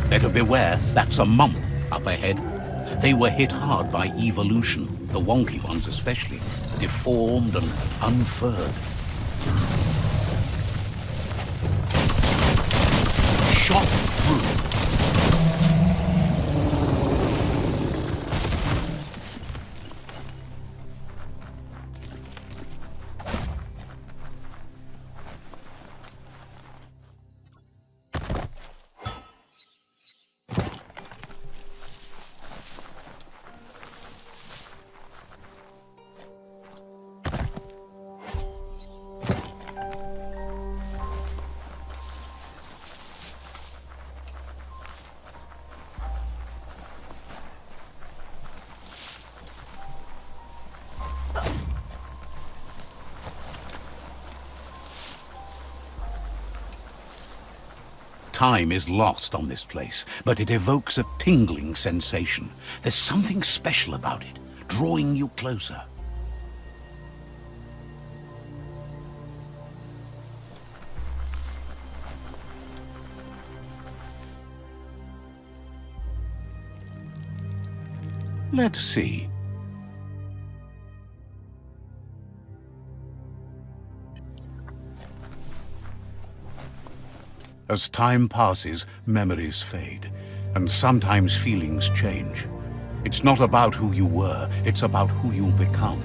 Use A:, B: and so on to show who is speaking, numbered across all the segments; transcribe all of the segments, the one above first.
A: Better beware, that's a mump up ahead. They were hit hard by evolution, the wonky ones especially, deformed and unfurred. Shot through. Time is lost on this place, but it evokes a tingling sensation. There's something special about it, drawing you closer. Let's see. As time passes, memories fade, and sometimes feelings change. It's not about who you were, it's about who you'll become.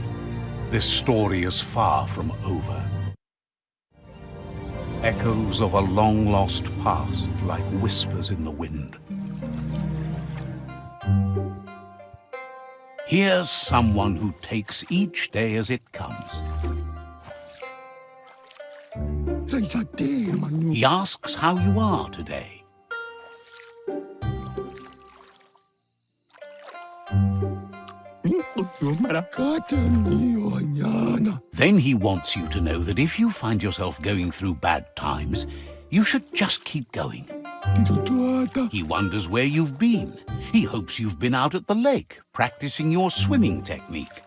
A: This story is far from over. Echoes of a long-lost past, like whispers in the wind. Here's someone who takes each day as it comes. He asks how you are today. Then he wants you to know that if you find yourself going through bad times, you should just keep going. He wonders where you've been. He hopes you've been out at the lake, practicing your swimming technique.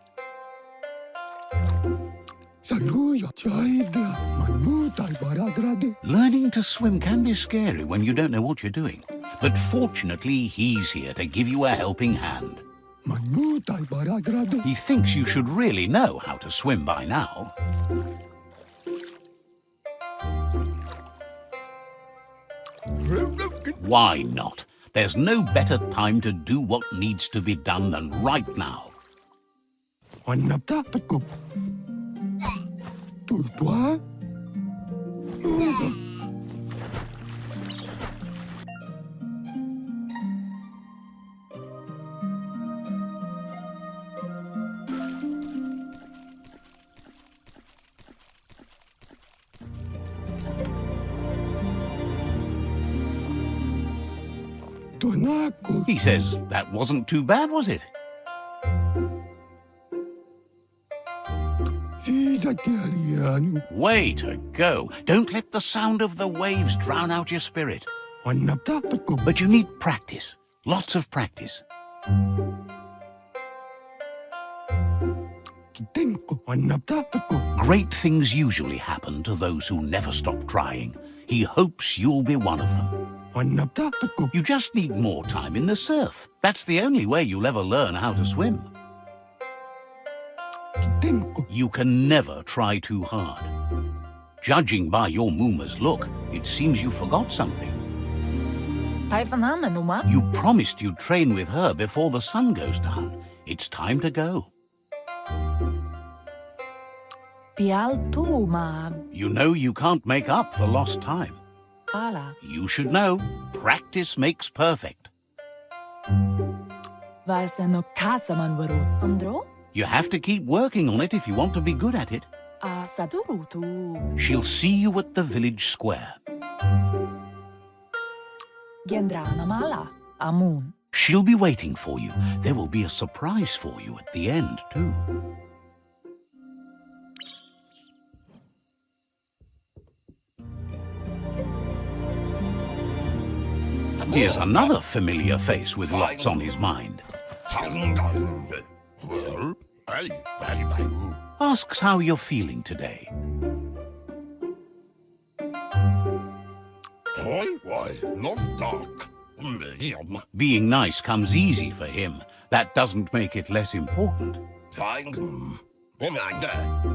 A: Learning to swim can be scary when you don't know what you're doing. But fortunately, he's here to give you a helping hand. He thinks you should really know how to swim by now. Why not? There's no better time to do what needs to be done than right now. He says that wasn't too bad, was it? Way to go. Don't let the sound of the waves drown out your spirit. But you need practice. Lots of practice. Great things usually happen to those who never stop trying. He hopes you'll be one of them. You just need more time in the surf. That's the only way you'll ever learn how to swim. You can never try too hard. Judging by your Muma's look, it seems you forgot something. You promised you'd train with her before the sun goes down. It's time to go. You know you can't make up for lost time. You should know, practice makes perfect. You have to keep working on it if you want to be good at it. She'll see you at the village square. She'll be waiting for you. There will be a surprise for you at the end, too. Here's another familiar face with lots on his mind. Asks how you're feeling today. Being nice comes easy for him. That doesn't make it less important.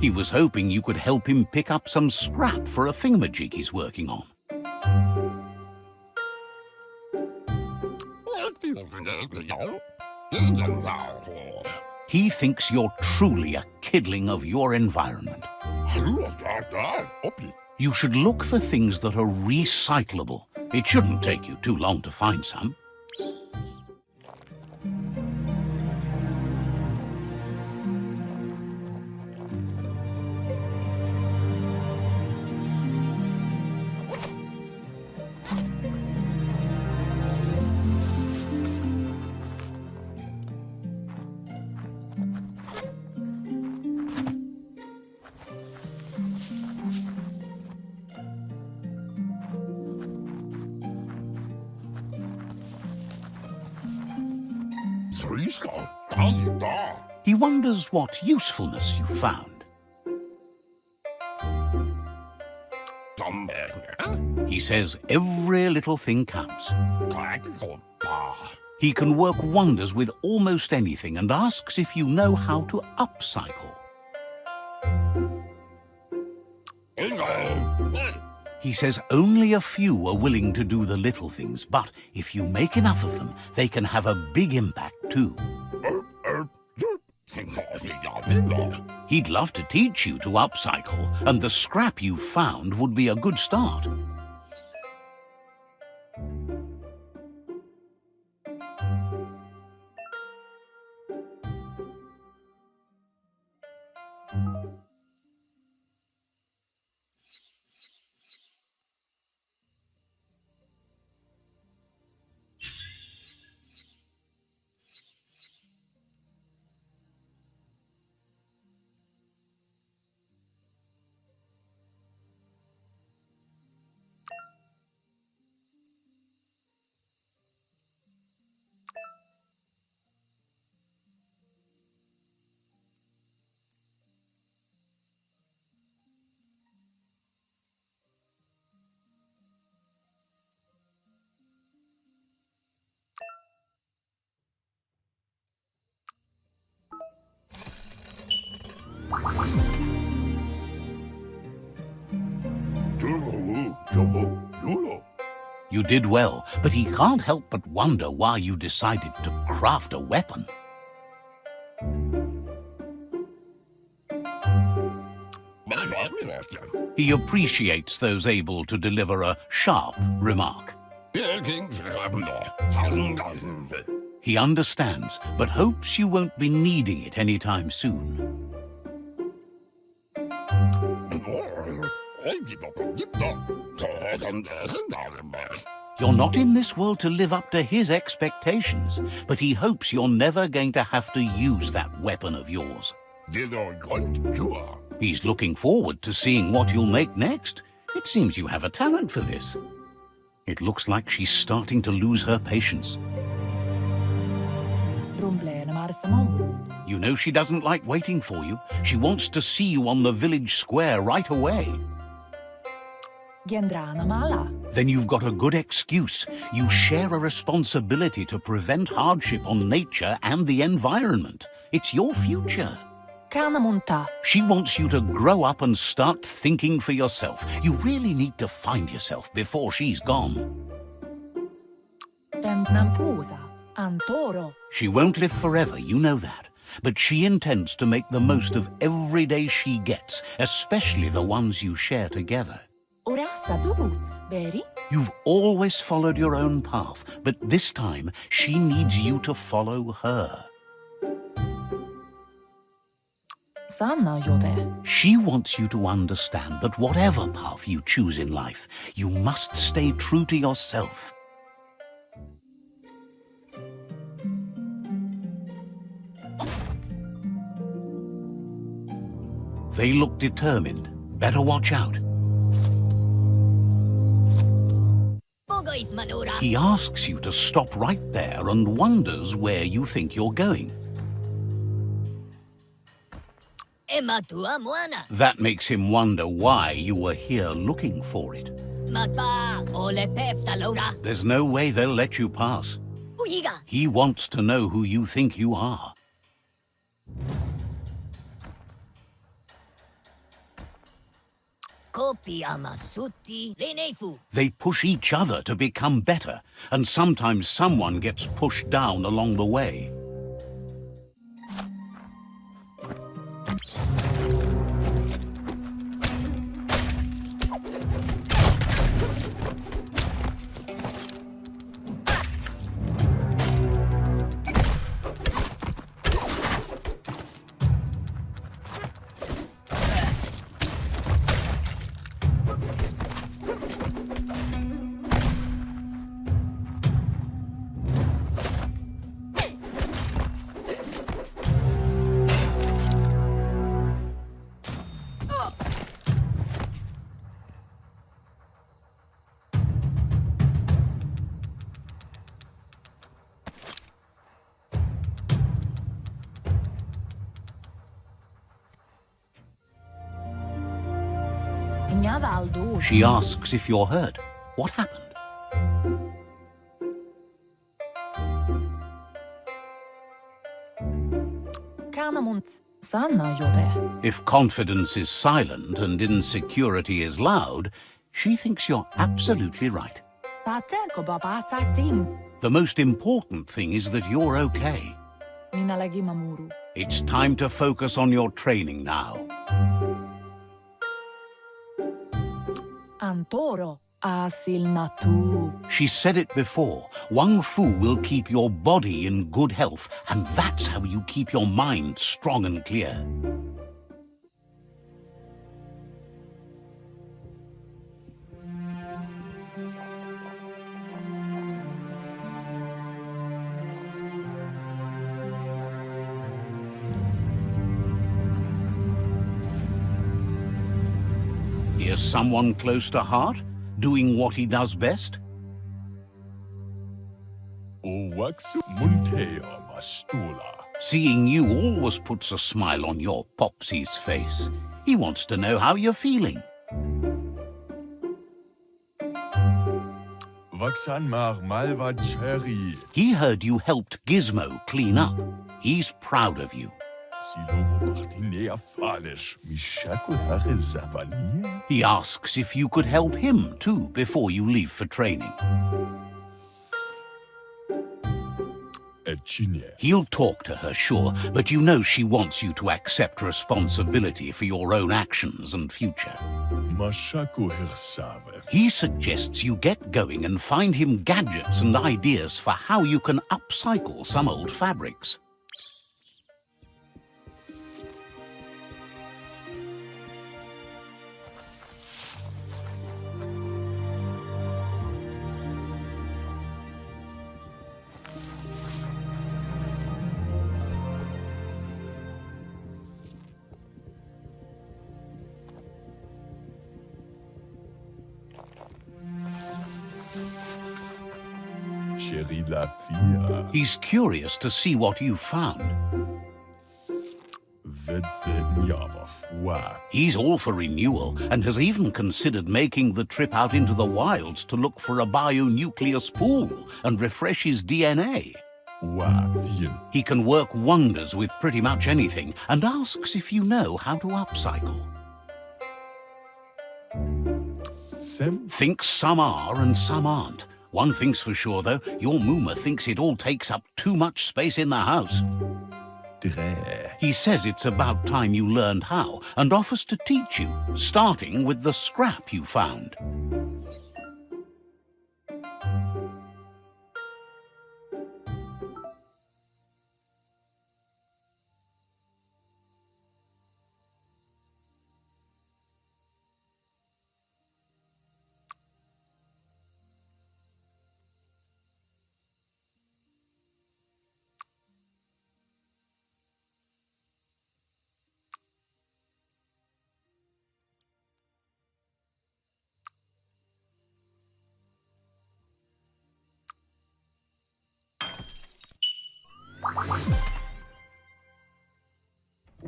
A: He was hoping you could help him pick up some scrap for a thingamajig he's working on. He thinks you're truly a kidling of your environment. You should look for things that are recyclable. It shouldn't take you too long to find some. He wonders what usefulness you found. He says every little thing counts. He can work wonders with almost anything and asks if you know how to upcycle. He says only a few are willing to do the little things, but if you make enough of them, they can have a big impact too. He'd love to teach you to upcycle, and the scrap you found would be a good start. You did well, but he can't help but wonder why you decided to craft a weapon. He appreciates those able to deliver a sharp remark. He understands, but hopes you won't be needing it anytime soon. You're not in this world to live up to his expectations, but he hopes you're never going to have to use that weapon of yours. He's looking forward to seeing what you'll make next. It seems you have a talent for this. It looks like she's starting to lose her patience. You know she doesn't like waiting for you. She wants to see you on the village square right away. Then you've got a good excuse. You share a responsibility to prevent hardship on nature and the environment. It's your future. She wants you to grow up and start thinking for yourself. You really need to find yourself before she's gone. She won't live forever, you know that. But she intends to make the most of every day she gets, especially the ones you share together. You've always followed your own path, but this time she needs you to follow her. She wants you to understand that whatever path you choose in life, you must stay true to yourself. They look determined. Better watch out. He asks you to stop right there and wonders where you think you're going. That makes him wonder why you were here looking for it. There's no way they'll let you pass. He wants to know who you think you are. They push each other to become better, and sometimes someone gets pushed down along the way. She asks if you're hurt. What happened? If confidence is silent and insecurity is loud, she thinks you're absolutely right. The most important thing is that you're okay. It's time to focus on your training now. She said it before. Wang Fu will keep your body in good health, and that's how you keep your mind strong and clear. Is someone close to heart, doing what he does best? Seeing you always puts a smile on your Popsy's face. He wants to know how you're feeling. He heard you helped Gizmo clean up. He's proud of you. He asks if you could help him too before you leave for training. He'll talk to her, sure, but you know she wants you to accept responsibility for your own actions and future. He suggests you get going and find him gadgets and ideas for how you can upcycle some old fabrics. He's curious to see what you've found. He's all for renewal and has even considered making the trip out into the wilds to look for a bionucleus pool and refresh his DNA. He can work wonders with pretty much anything and asks if you know how to upcycle. Thinks some are and some aren't. One thing's for sure, though, your Mooma thinks it all takes up too much space in the house. He says it's about time you learned how and offers to teach you, starting with the scrap you found.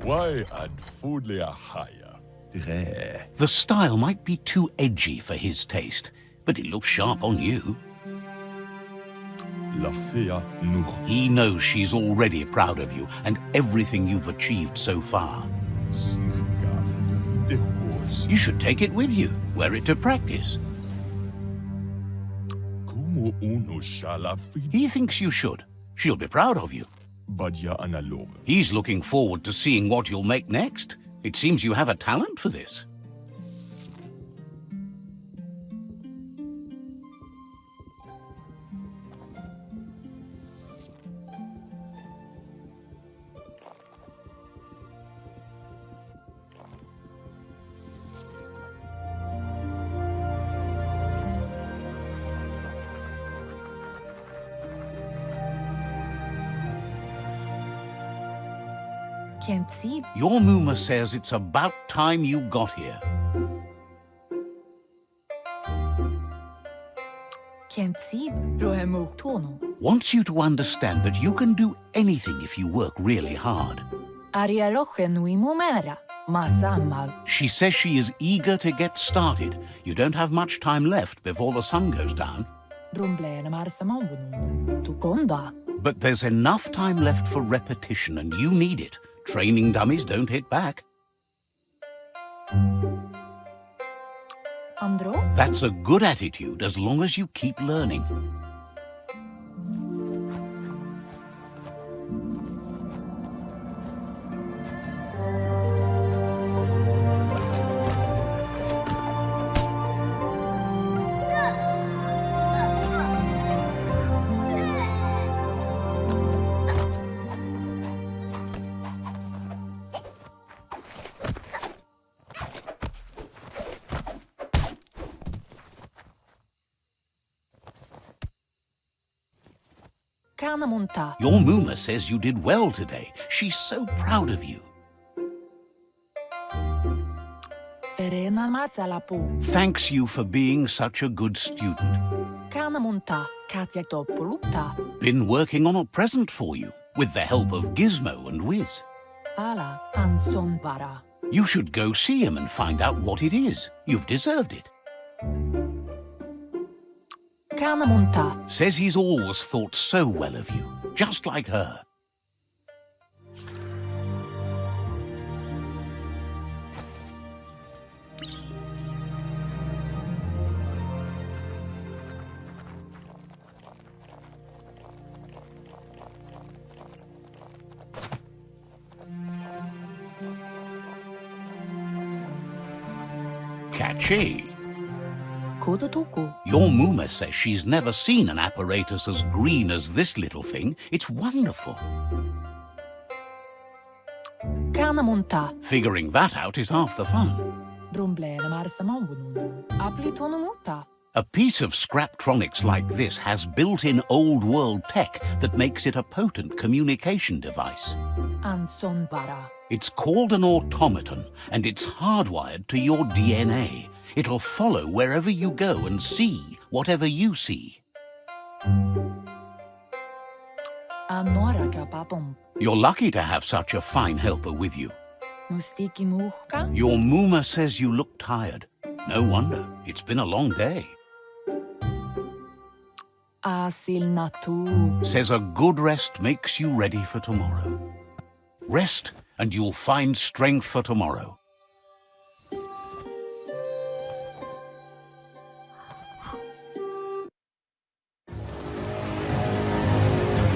B: Why ad fudlea haya?
A: The style might be too edgy for his taste, but it looks sharp on you. He knows she's already proud of you and everything you've achieved so far. You should take it with you, wear it to practice. He thinks you should. She'll be proud of you. He's looking forward to seeing what you'll make next. It seems you have a talent for this.
B: Can't see.
A: Your Muma says it's about time you got here.
B: Can't see.
A: Wants you to understand that you can do anything if you work really hard. She says she is eager to get started. You don't have much time left before the sun goes down. But there's enough time left for repetition, and you need it. Training dummies don't hit back.
B: Andro?
A: That's a good attitude as long as you keep learning. Your Muma says you did well today. She's so proud of you. Thanks you for being such a good student. Been working on a present for you, with the help of Gizmo and Wiz. You should go see him and find out what it is. You've deserved it. Says he's always thought so well of you, just like her. Catchy. Your Muma says she's never seen an apparatus as green as this little thing. It's wonderful. Figuring that out is half the fun. A piece of Scraptronics like this has built-in old-world tech that makes it a potent communication device. It's called an automaton, and it's hardwired to your DNA. It'll follow wherever you go and see whatever you see. You're lucky to have such a fine helper with you. Your Muma says you look tired. No wonder. It's been a long day. Says a good rest makes you ready for tomorrow. Rest and you'll find strength for tomorrow.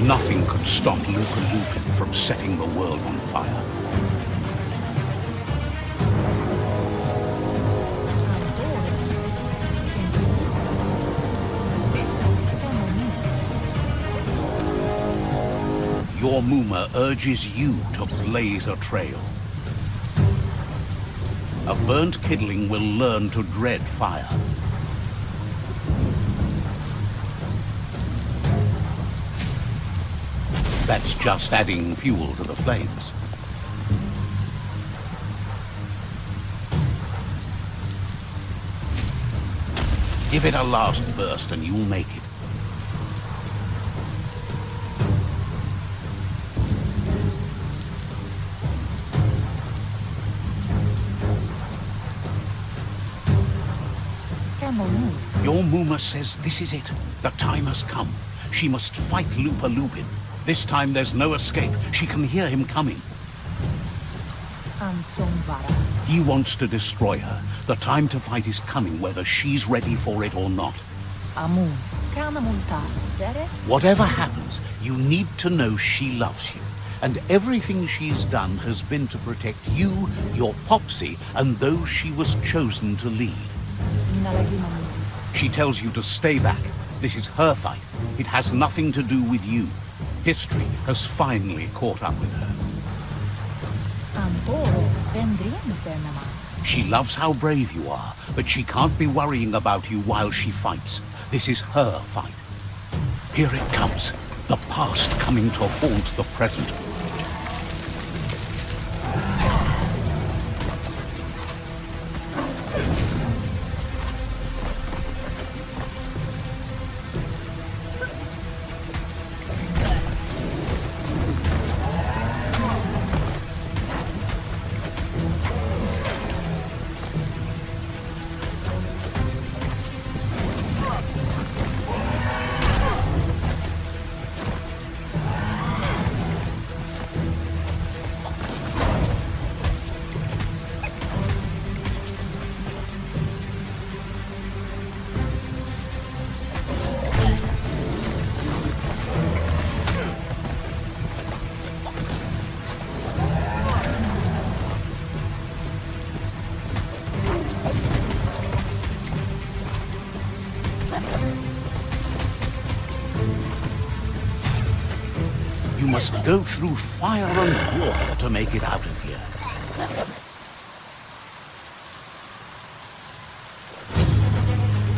A: Nothing could stop Luca Lupin from setting the world on fire. Your Muma urges you to blaze a trail. A burnt kidling will learn to dread fire. That's just adding fuel to the flames. Give it a last burst and you'll make it. Muma says this is it. The time has come. She must fight Lupa Lupin. This time there's no escape. She can hear him coming.
B: Ansombara.
A: He wants to destroy her. The time to fight is coming, whether she's ready for it or not.
B: Amun. Kanamulta. Dere?
A: Whatever happens, you need to know she loves you. And everything she's done has been to protect you, your Popsy, and those she was chosen to lead.
B: Minalagimamu.
A: She tells you to stay back. This is her fight. It has nothing to do with you. History has finally caught up with her.
B: Antoro. Vendriensenema.
A: She loves how brave you are, but she can't be worrying about you while she fights. This is her fight. Here it comes. The past coming to haunt the present. You must go through fire and water to make it out of here.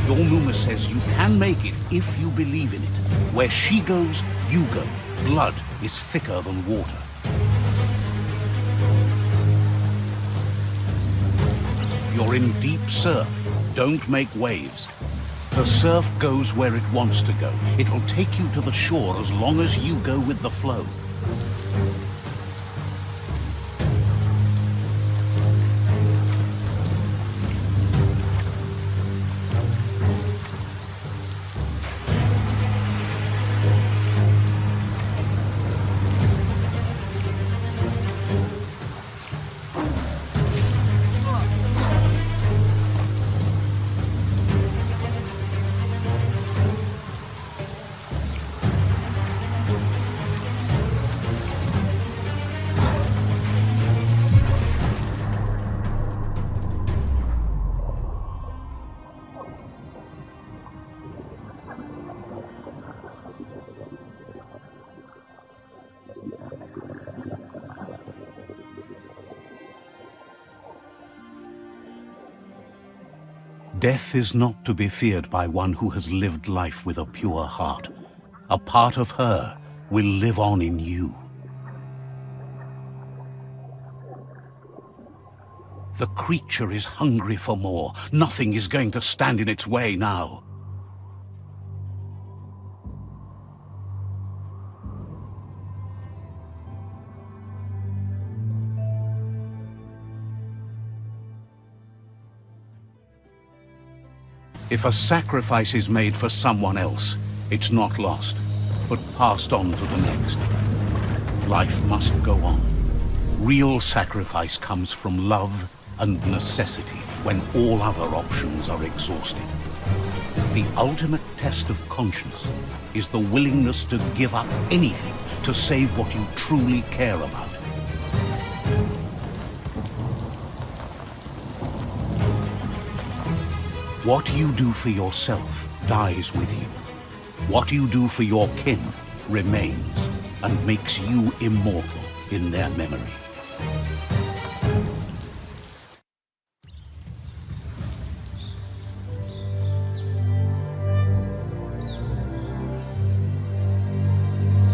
A: Your Muma says you can make it if you believe in it. Where she goes, you go. Blood is thicker than water. You're in deep surf. Don't make waves. The surf goes where it wants to go. It'll take you to the shore as long as you go with the flow. Death is not to be feared by one who has lived life with a pure heart. A part of her will live on in you. The creature is hungry for more. Nothing is going to stand in its way now. If a sacrifice is made for someone else, it's not lost, but passed on to the next. Life must go on. Real sacrifice comes from love and necessity when all other options are exhausted. The ultimate test of conscience is the willingness to give up anything to save what you truly care about. What you do for yourself dies with you. What you do for your kin remains and makes you immortal in their memory.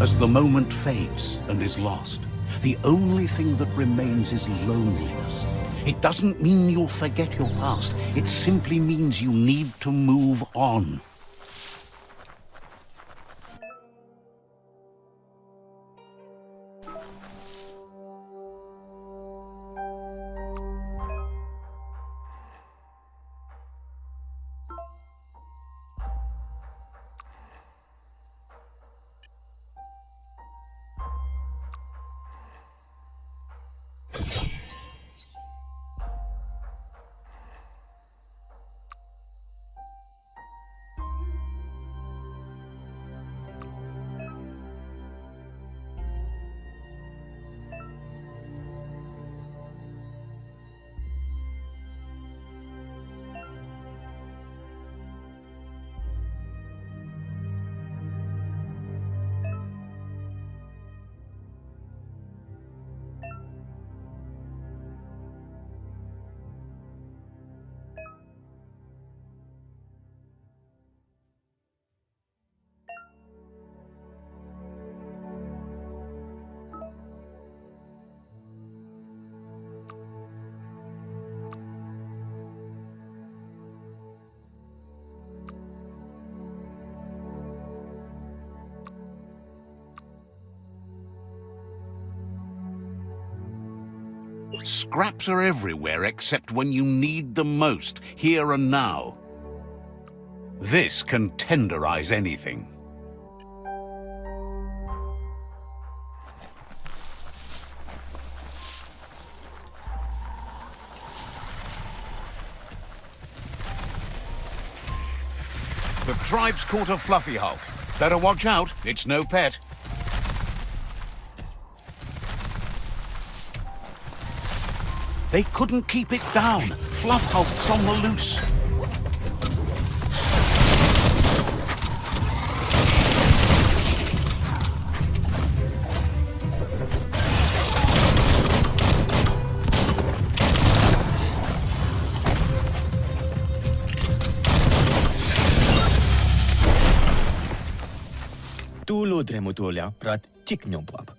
A: As the moment fades and is lost, the only thing that remains is loneliness. It doesn't mean you'll forget your past. It simply means you need to move on. Scraps are everywhere except when you need them most, here and now. This can tenderize anything. The tribe's caught a fluffy hulk. Better watch out, it's no pet. They couldn't keep it down. Fluff hulk's on the loose.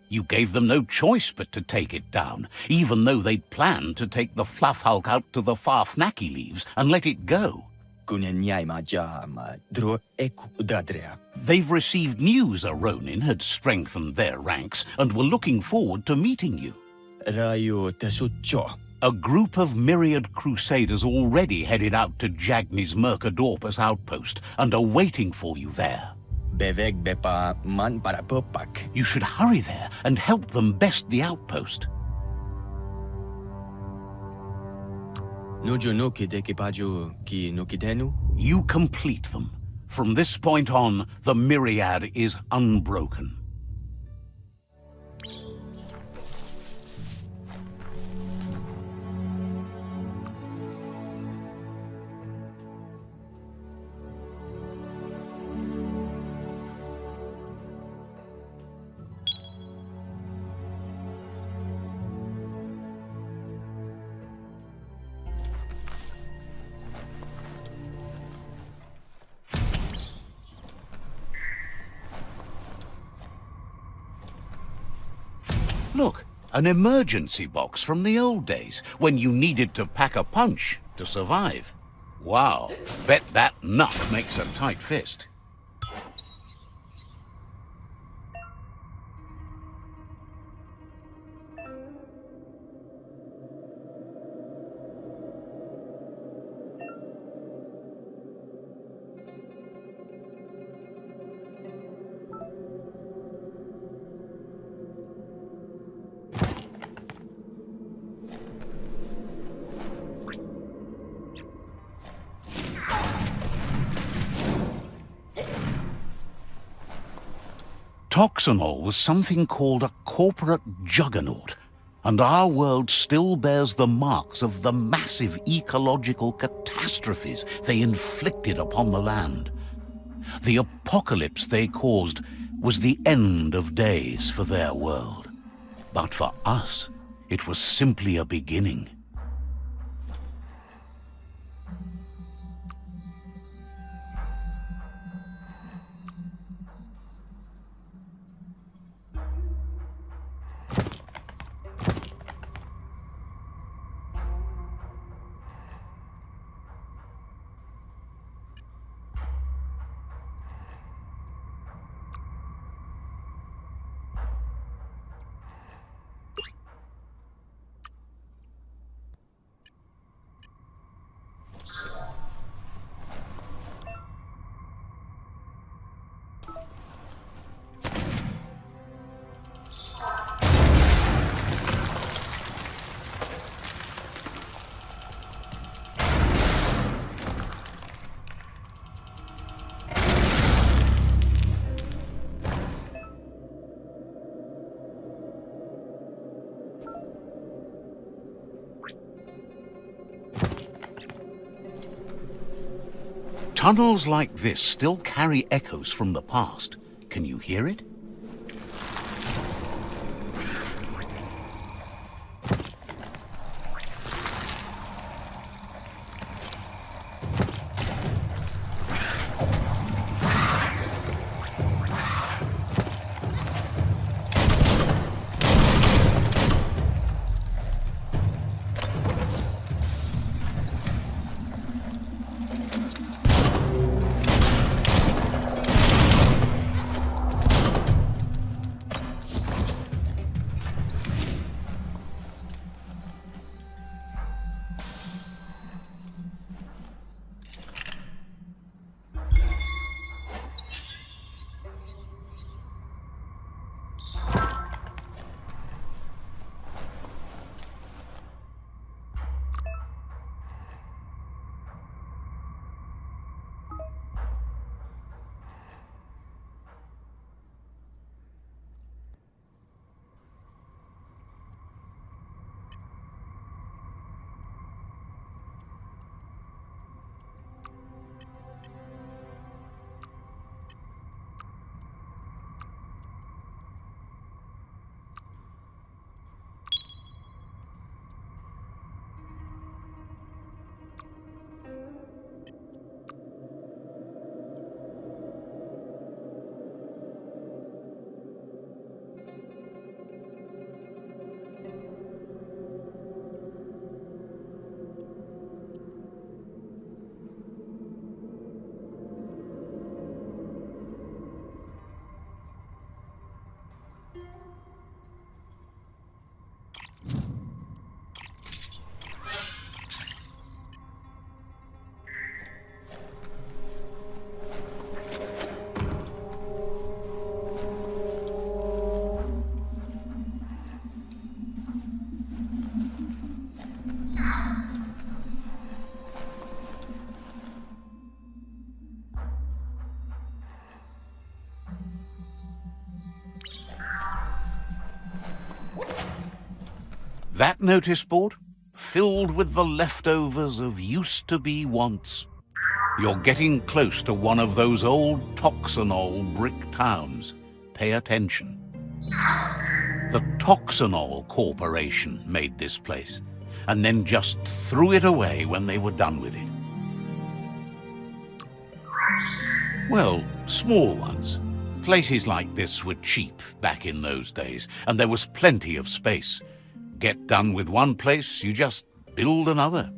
A: You gave them no choice but to take it down, even though they'd planned to take the Fluff Hulk out to the Farfnaki leaves and let it go. They've received news a Ronin had strengthened their ranks and were looking forward to meeting you. A group of myriad crusaders already headed out to Jagni's Mercadorpus outpost and are waiting for you there. You should hurry there and help them best the outpost. You complete them. From this point on, the myriad is unbroken. Look, an emergency box from the old days, when you needed to pack a punch to survive. Wow, bet that nut makes a tight fist. Toxanol was something called a corporate juggernaut, and our world still bears the marks of the massive ecological catastrophes they inflicted upon the land. The apocalypse they caused was the end of days for their world. But for us, it was simply a beginning. Tunnels like this still carry echoes from the past. Can you hear it? That notice board? Filled with the leftovers of used-to-be wants. You're getting close to one of those old Toxanol brick towns. Pay attention. The Toxanol Corporation made this place, and then just threw it away when they were done with it. Well, small ones. Places like this were cheap back in those days, and there was plenty of space. Get done with one place, you just build another.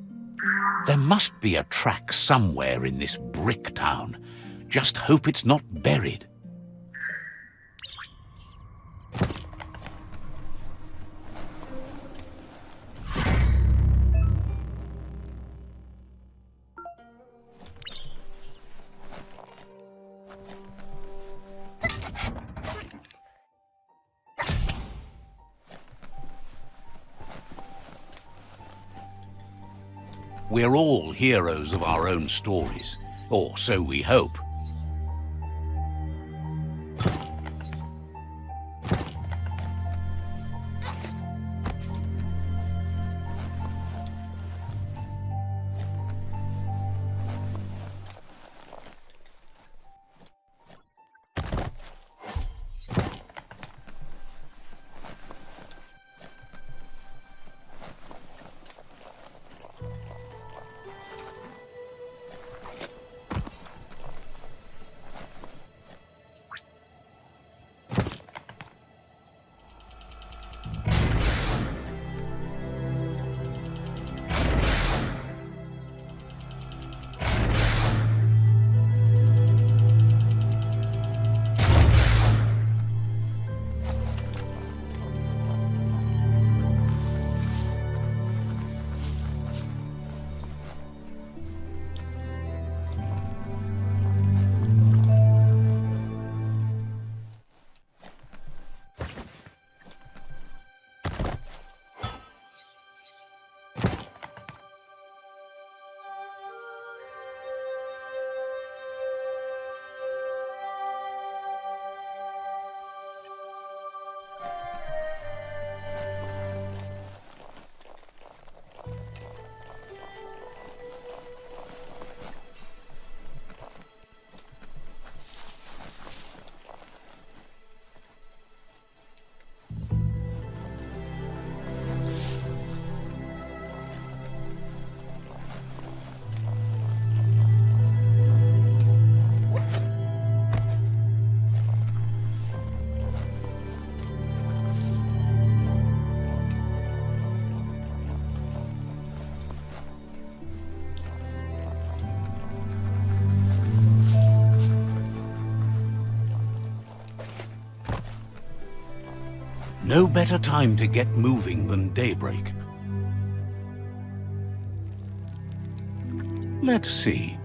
A: There must be a track somewhere in this brick town. Just hope it's not buried. We're all heroes of our own stories, or so we hope. No better time to get moving than daybreak. Let's see.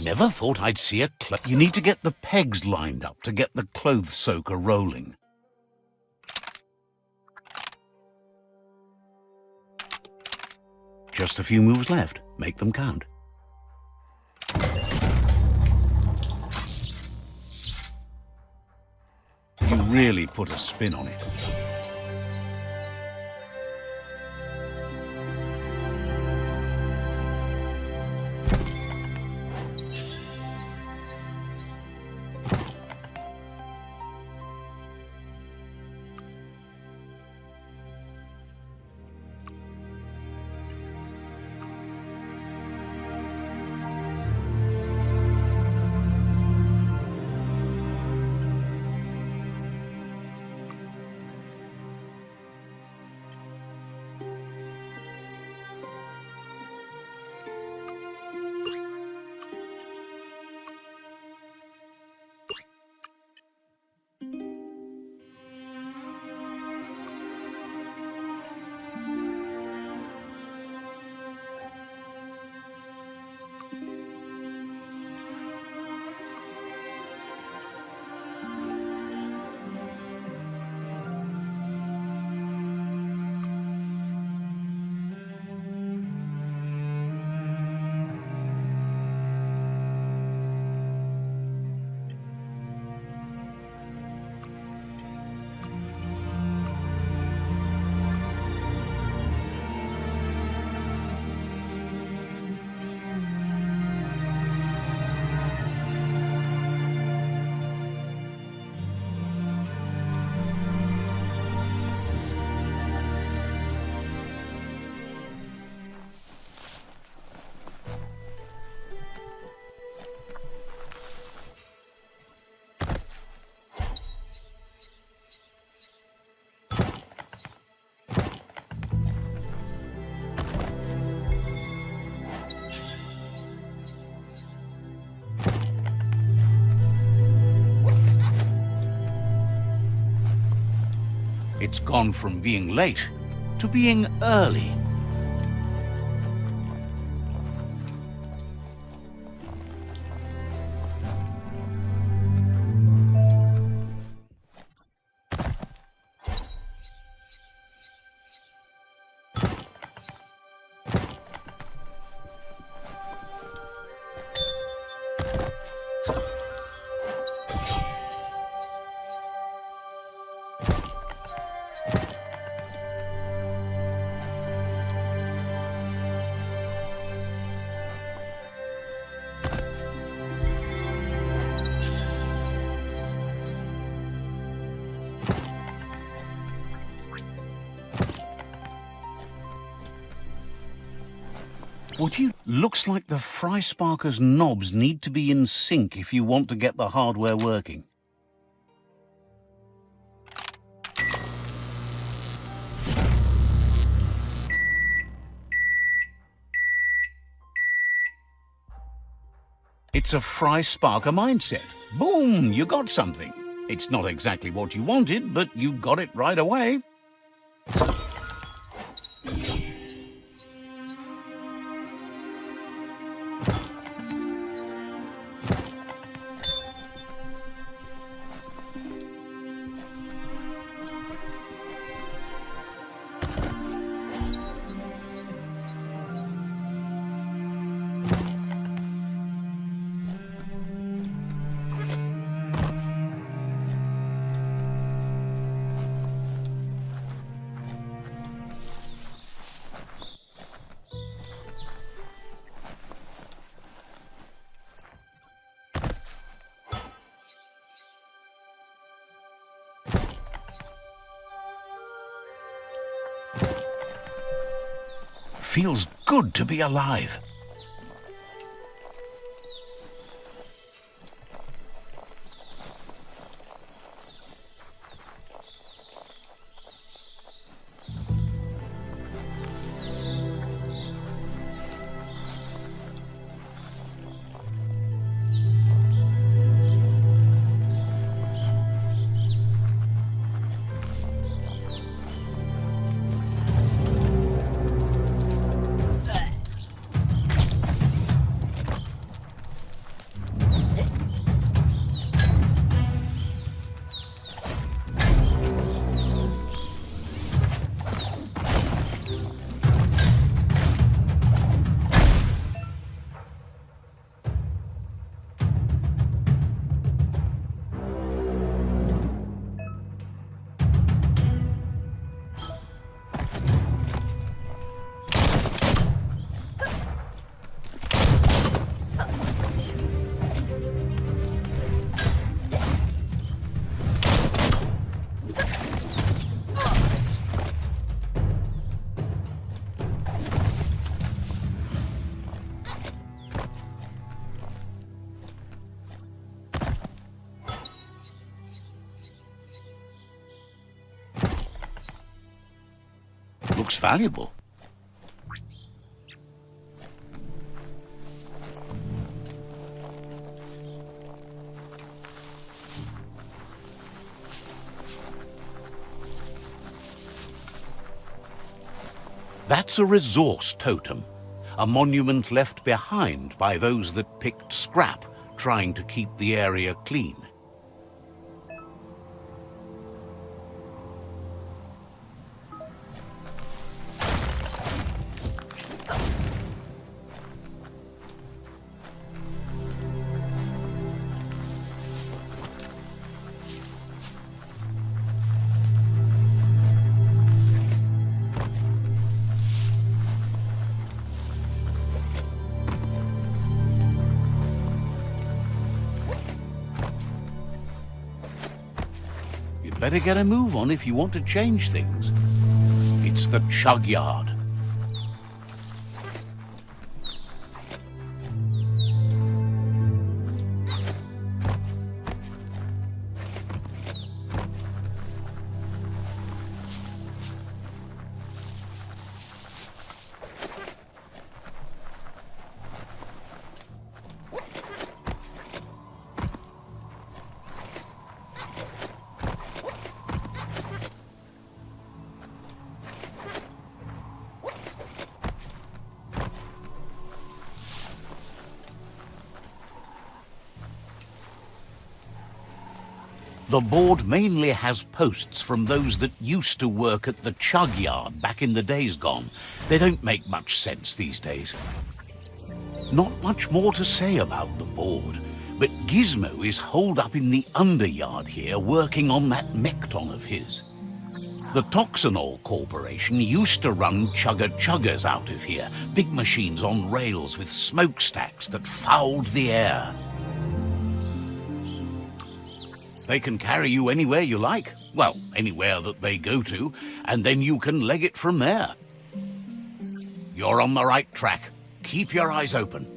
A: Never thought I'd see a You need to get the pegs lined up to get the clothes soaker rolling. Just a few moves left. Make them count. You really put a spin on it. It's gone from being late to being early. Looks like the Fry Sparker's knobs need to be in sync if you want to get the hardware working. It's a Fry Sparker mindset. Boom, you got something. It's not exactly what you wanted, but you got it right away. Feels good to be alive. Looks valuable. That's a resource totem, a monument left behind by those that picked scrap, trying to keep the area clean. Better get a move on if you want to change things. It's the chug yard. The board mainly has posts from those that used to work at the chug yard back in the days gone. They don't make much sense these days. Not much more to say about the board, but Gizmo is holed up in the underyard here working on that Mekton of his. The Toxanol Corporation used to run chugger-chuggers out of here, big machines on rails with smokestacks that fouled the air. They can carry you anywhere you like, well, anywhere that they go to, and then you can leg it from there. You're on the right track. Keep your eyes open.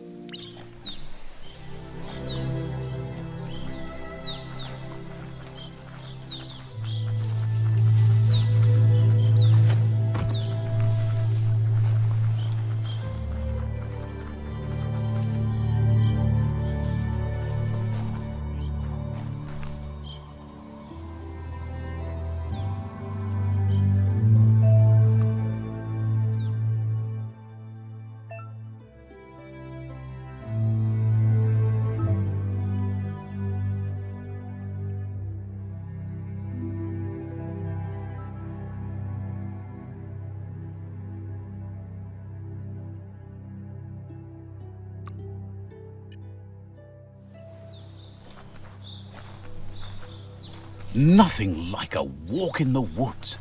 A: Nothing like a walk in the woods.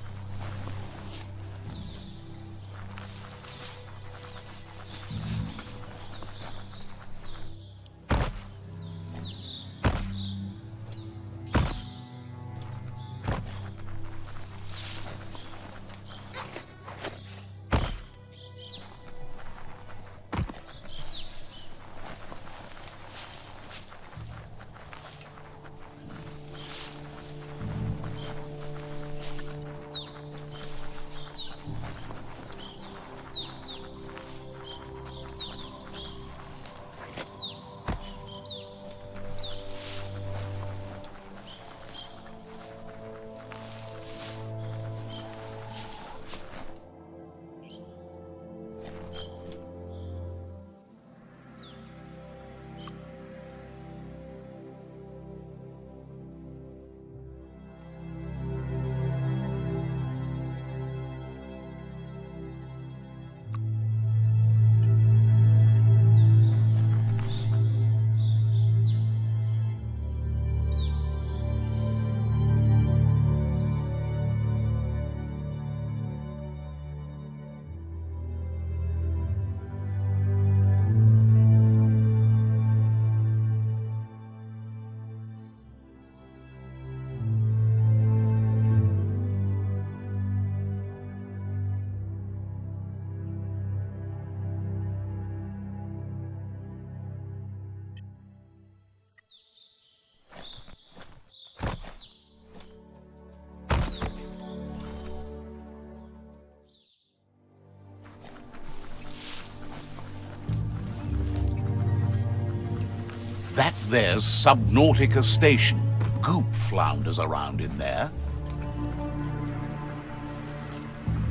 A: That there's Subnautica Station. Goop flounders around in there.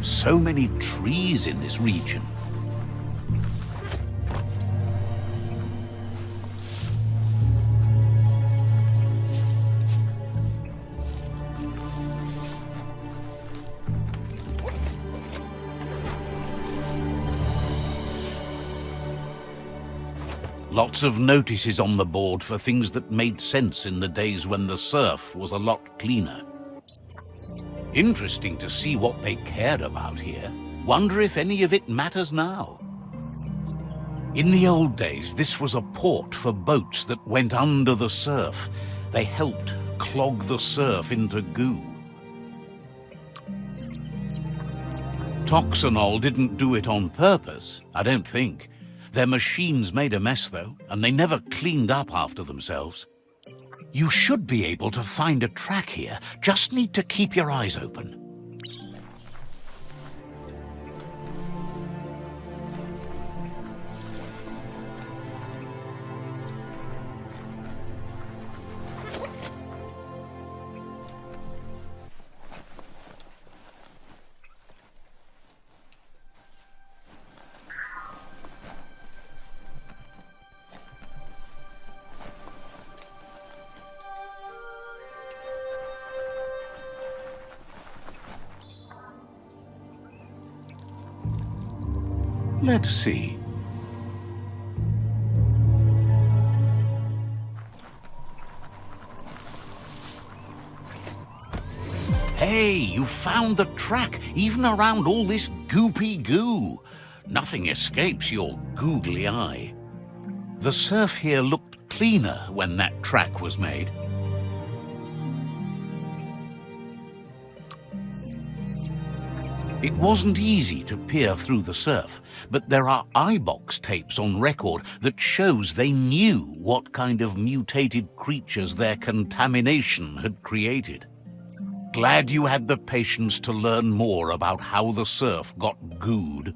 A: So many trees in this region. Lots of notices on the board for things that made sense in the days when the surf was a lot cleaner. Interesting to see what they cared about here. Wonder if any of it matters now. In the old days, this was a port for boats that went under the surf. They helped clog the surf into goo. Toxanol didn't do it on purpose, I don't think. Their machines made a mess, though, and they never cleaned up after themselves. You should be able to find a track here. Just need to keep your eyes open. Let's see. Hey, you found the track, even around all this goopy goo. Nothing escapes your googly eye. The surf here looked cleaner when that track was made. It wasn't easy to peer through the surf, but there are iBox tapes on record that shows they knew what kind of mutated creatures their contamination had created. Glad you had the patience to learn more about how the surf got gooed.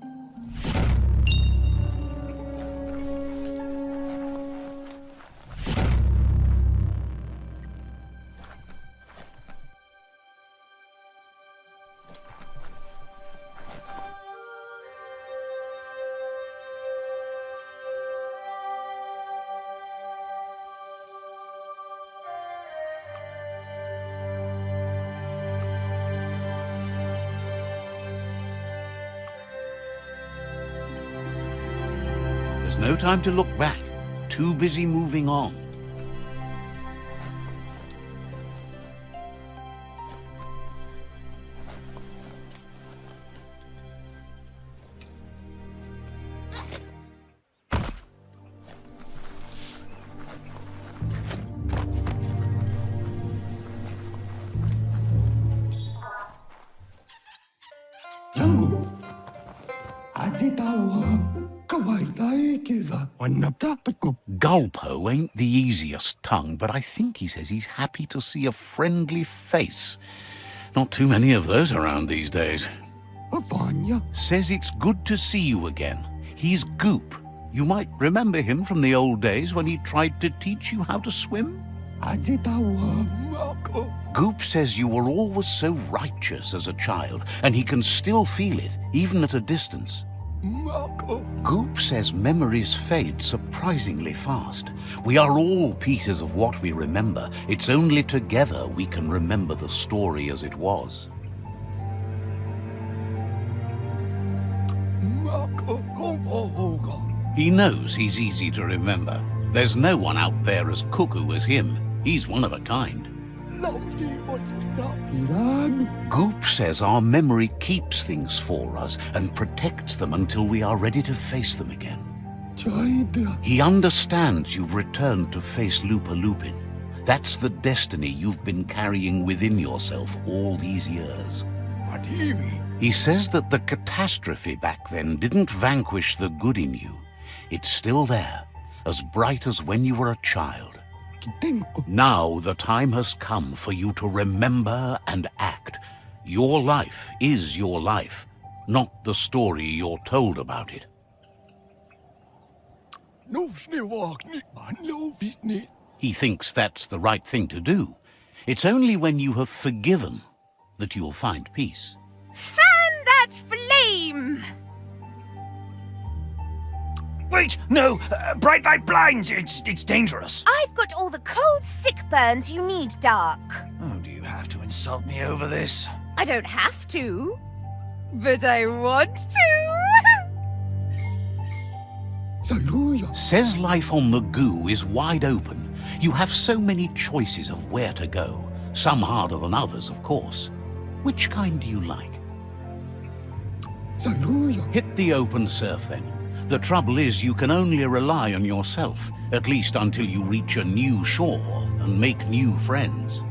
A: There's no time to look back. Too busy moving on.
C: Yangu, ajitawa.
A: Gulpo ain't the easiest tongue, but I think he says he's happy to see a friendly face. Not too many of those around these days. Says it's good to see you again. He's Goop. You might remember him from the old days when he tried to teach you how to swim. Goop says you were always so righteous as a child, and he can still feel it, even at a distance. Goop says memories fade surprisingly fast. We are all pieces of what we remember. It's only together we can remember the story as it was. He knows he's easy to remember. There's no one out there as cuckoo as him. He's one of a kind. Goop says our memory keeps things for us and protects them until we are ready to face them again. He understands you've returned to face Lupa Lupin. That's the destiny you've been carrying within yourself all these years. He says that the catastrophe back then didn't vanquish the good in you. It's still there, as bright as when you were a child. Now the time has come for you to remember and act. Your life is your life, not the story you're told about it. He thinks that's the right thing to do. It's only when you have forgiven that you'll find peace.
D: Fan that flame!
E: Wait, no! Bright light blinds! It's dangerous!
D: I've got all the cold sick burns you need, Dark.
E: Oh, do you have to insult me over this?
D: I don't have to, but I want to.
A: Says life on the goo is wide open. You have so many choices of where to go. Some harder than others, of course. Which kind do you like? Hit the open surf, then. The trouble is you can only rely on yourself, at least until you reach a new shore and make new friends.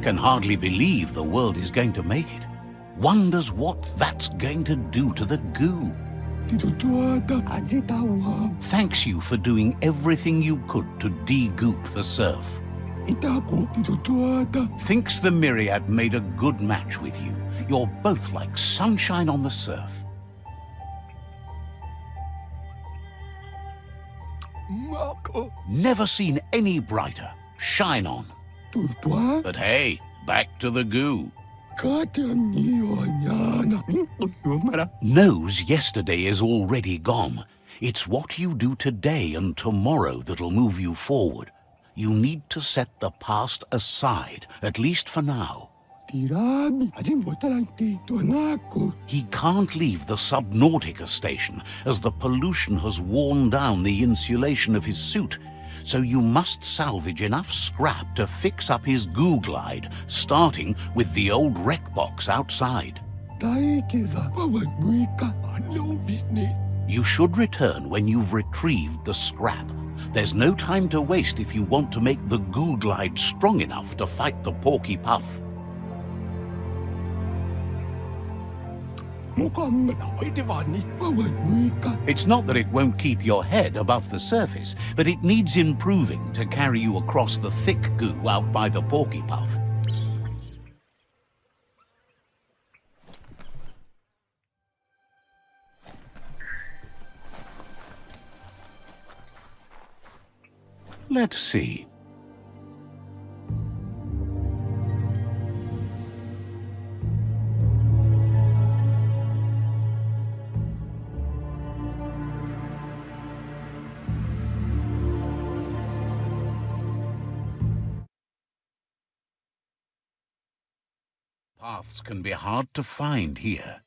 A: Can hardly believe the world is going to make it. Wonders what that's going to do to the goo. Thanks you for doing everything you could to de-goop the surf. Thinks the Myriad made a good match with you. You're both like sunshine on the surf. Never seen any brighter. Shine on. But hey, back to the goo. Knows yesterday is already gone. It's what you do today and tomorrow that'll move you forward. You need to set the past aside, at least for now. He can't leave the Subnautica station as the pollution has worn down the insulation of his suit. So you must salvage enough scrap to fix up his goo glide, starting with the old wreck box outside. You should return when you've retrieved the scrap. There's no time to waste if you want to make the goo glide strong enough to fight the Porky Puff. It's not that it won't keep your head above the surface, but it needs improving to carry you across the thick goo out by the Porky Puff. Let's see. Paths can be hard to find here.